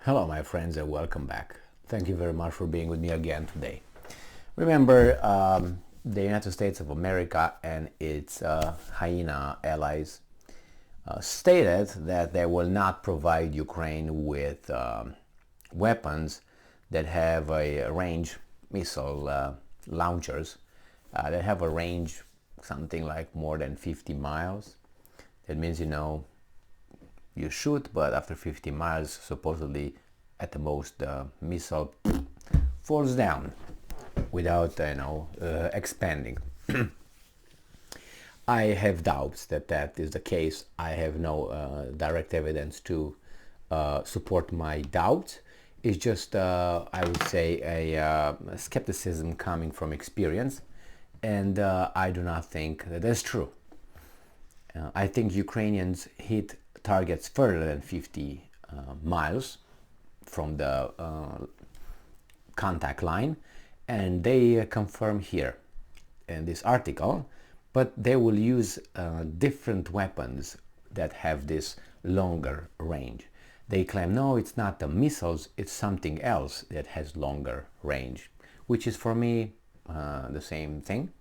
Hello my friends and welcome back. Thank you very much for being with me again today. Remember, the United States of America and its hyena allies stated that they will not provide Ukraine with weapons that have a range, missile launchers that have a range something like more than 50 miles. That means, you shoot, but after 50 miles, supposedly, at the most, the missile falls down without, expanding. I have doubts that that is the case. I have no direct evidence to support my doubts. It's just, I would say, a skepticism coming from experience, and I do not think that that's true. I think Ukrainians hit targets further than 50 miles from the contact line, and they confirm here in this article, but they will use different weapons that have this longer range. They claim, no, it's not the missiles, it's something else that has longer range, which is for me the same thing.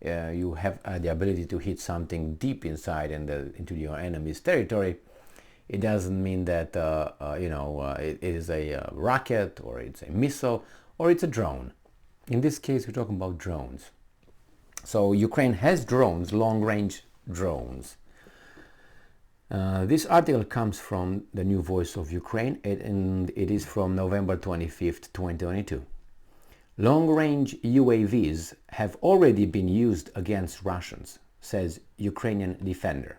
You have the ability to hit something deep inside into your enemy's territory. It doesn't mean that it is a rocket or it's a missile or it's a drone. In this case, we're talking about drones. So Ukraine has drones, long-range drones. This article comes from the New Voice of Ukraine, and it is from November 25th, 2022. Long-range UAVs have already been used against Russians, says Ukrainian defender.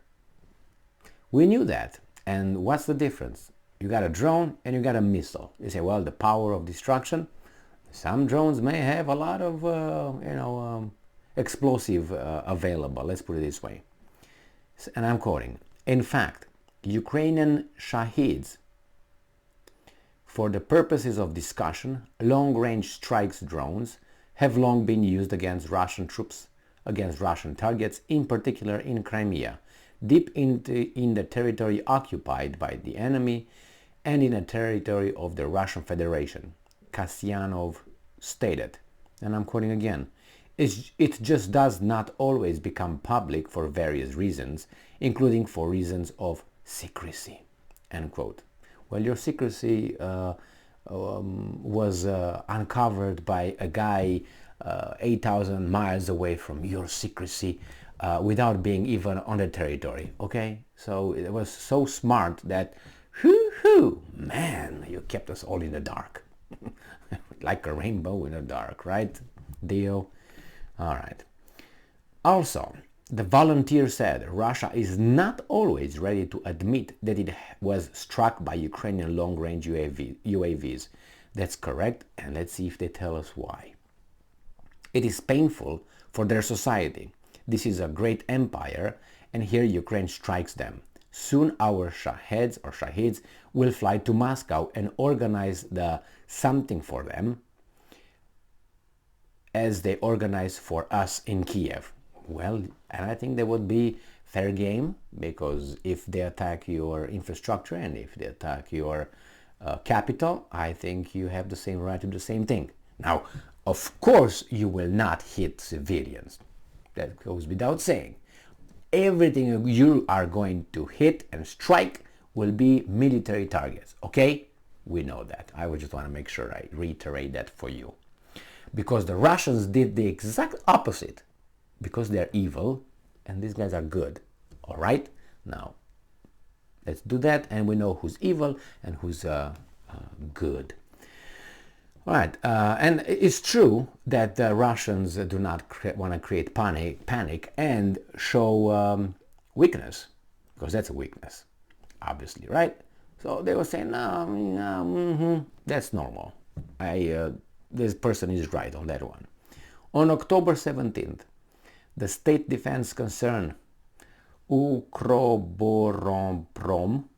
We knew that. And what's the difference? You got a drone and you got a missile. You say, well, the power of destruction. Some drones may have a lot of, explosive available. Let's put it this way. And I'm quoting. In fact, Ukrainian Shaheeds, for the purposes of discussion, long-range strikes drones have long been used against Russian troops, against Russian targets, in particular in Crimea, deep in the territory occupied by the enemy and in a territory of the Russian Federation, Kasyanov stated. And I'm quoting again. It just does not always become public for various reasons, including for reasons of secrecy. End quote. Well, your secrecy was uncovered by a guy 8,000 miles away from your secrecy without being even on the territory, okay? So it was so smart that, man, you kept us all in the dark. Like a rainbow in the dark, right, Dio? All right. Also, the volunteer said Russia is not always ready to admit that it was struck by Ukrainian long-range UAVs. That's correct, and let's see if they tell us why. It is painful for their society. This is a great empire, and here Ukraine strikes them. Soon our Shaheeds will fly to Moscow and organize the something for them as they organize for us in Kiev. Well, and I think that would be fair game, because if they attack your infrastructure and if they attack your capital, I think you have the same right to do the same thing. Now, of course, you will not hit civilians. That goes without saying. Everything you are going to hit and strike will be military targets, okay? We know that. I would just want to make sure I reiterate that for you. Because the Russians did the exact opposite. Because they're evil and these guys are good. All right? Now, let's do that, and we know who's evil and who's good. All right, and it's true that the Russians do not want to create panic and show weakness, because that's a weakness, obviously, right? So they were saying, no, that's normal. This person is right on that one. On October 17th, the state defense concern Ukroboronprom,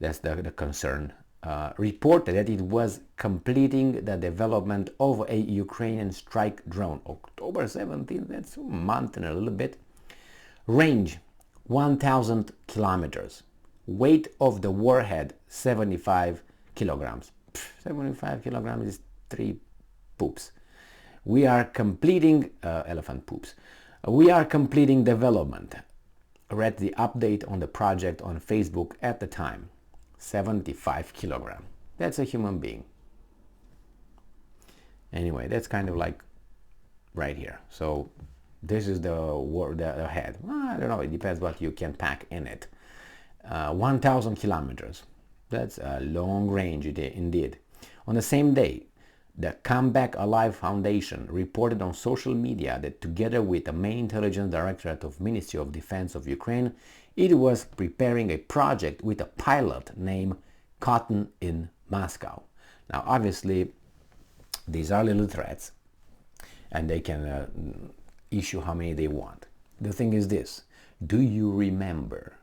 that's the concern, reported that it was completing the development of a Ukrainian strike drone. October 17th, that's a month and a little bit. Range 1,000 kilometers. Weight of the Warhead, 75 kilograms. 75 kilograms is 3 poops. We are completing, elephant poops. We are completing development. Read the update on the project on Facebook at the time. 75 kilogram. That's a human being. Anyway, that's kind of like right here. So this is the head. Well, I don't know, it depends what you can pack in it. 1,000 kilometers. That's a long range indeed. On the same day, the Comeback Alive Foundation reported on social media that together with the main intelligence directorate of Ministry of Defense of Ukraine, it was preparing a project with a pilot named Cotton in Moscow. Now obviously these are little threats and they can issue how many they want. The thing is this, do you remember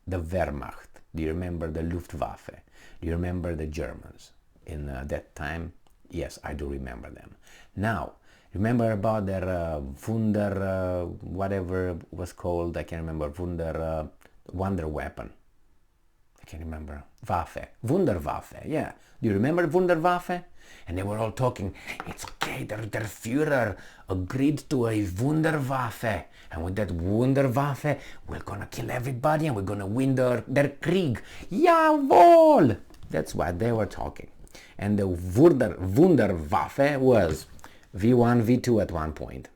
the Wehrmacht? Do you remember the Luftwaffe? Do you remember the Germans in that time? Yes, I do remember them. Now, remember about their Wunder, whatever was called, I can't remember, Wonder Weapon. I can't remember. Waffe. Wunderwaffe, yeah. Do you remember Wunderwaffe? And they were all talking, it's okay, der Führer agreed to a Wunderwaffe. And with that Wunderwaffe, we're gonna kill everybody and we're gonna win der Krieg. Jawohl! That's what they were talking. And the Wunderwaffe was V1, V2 at one point.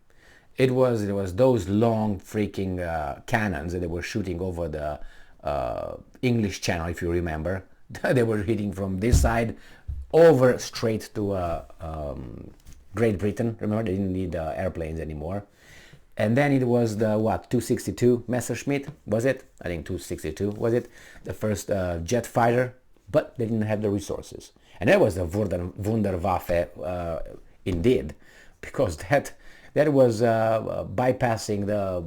It was those long freaking cannons that they were shooting over the English Channel, if you remember. They were hitting from this side over straight to Great Britain. Remember, they didn't need airplanes anymore. And then it was the, 262 Messerschmitt, was it? I think 262, was it? The first jet fighter, but they didn't have the resources. And that was the Wunderwaffe indeed, because that was bypassing the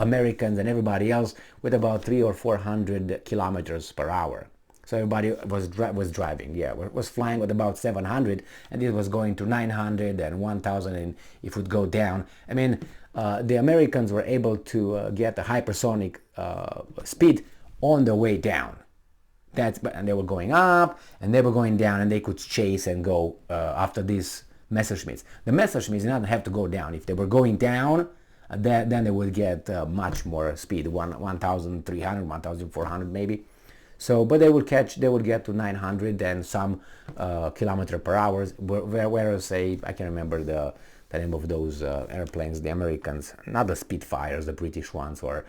Americans and everybody else with about 300 or 400 kilometers per hour. So everybody was driving, was flying with about 700, and it was going to 900 and 1,000, and if it would go down. I mean, the Americans were able to get a hypersonic speed on the way down. And they were going up, and they were going down, and they could chase and go after these Messerschmitts. The Messerschmitts did not have to go down. If they were going down, then they would get much more speed, 1,300, 1,400 maybe. So, but they would get to 900 and some kilometer per hour, whereas say, I can remember the name of those airplanes, the Americans, not the Spitfires, the British ones, or,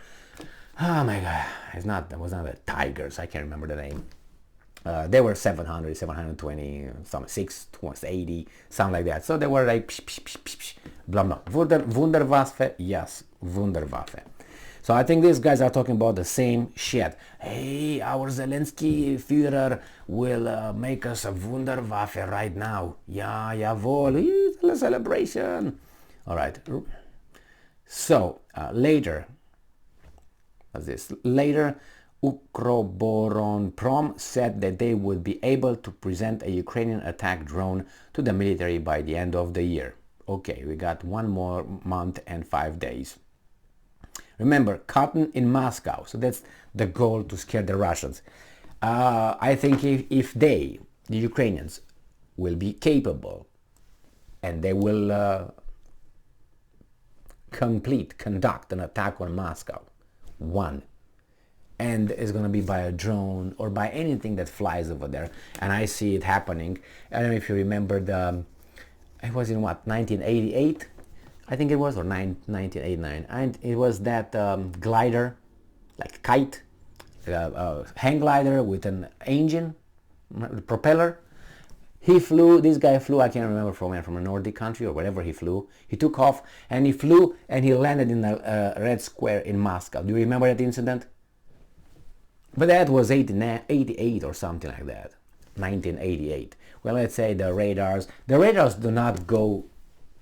oh my God, it was not the Tigers, I can't remember the name. They were 700, 720, some 680, something like that. So they were like, blah, blah. Wunderwaffe, yes, Wunderwaffe. So I think these guys are talking about the same shit. Hey, our Zelensky Führer will make us a Wunderwaffe right now. Ja, jawohl, it's a celebration. All right. So later, what's this? Later, Ukroboronprom said that they would be able to present a Ukrainian attack drone to the military by the end of the year. Okay, we got 1 more month and 5 days. Remember, cotton in Moscow. So that's the goal, to scare the Russians. I think if the Ukrainians, will be capable and they will conduct an attack on Moscow, and it's going to be by a drone or by anything that flies over there. And I see it happening. I don't know if you remember it was in 1988? I think it was, or 1989, and it was that glider, like kite, hang glider with an engine, propeller. This guy flew, I can't remember from a Nordic country or wherever he flew. He took off and he flew and he landed in the Red Square in Moscow. Do you remember that incident? But that was 88 or something like that, 1988. Well, let's say the radars do not go.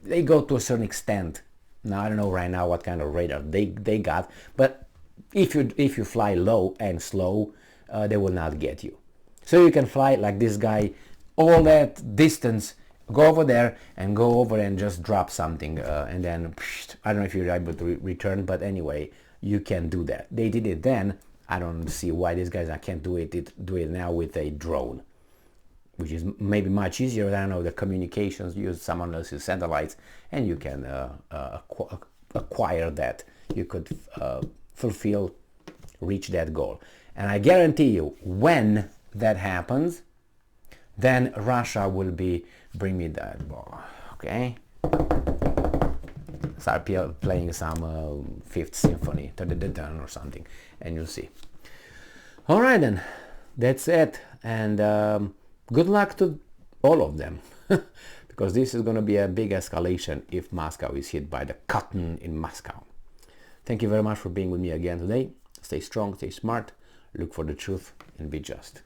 They go to a certain extent. Now I don't know right now what kind of radar they got, but if you fly low and slow, they will not get you. So you can fly like this guy all that distance, go over there and go over and just drop something, and then I don't know if you're able to return, but anyway, you can do that. They did it then. I don't see why these guys can't do it now with a drone, which is maybe much easier. I don't know, the communications, use someone else's satellites, and you can acquire that. You could reach that goal. And I guarantee you, when that happens, then Russia will bring me that ball. Okay? Start playing some Fifth Symphony or something, and you'll see. All right, then, that's it. And good luck to all of them, because this is going to be a big escalation if Moscow is hit by the cotton in Moscow. Thank you very much for being with me again today. Stay strong, stay smart, look for the truth, and be just.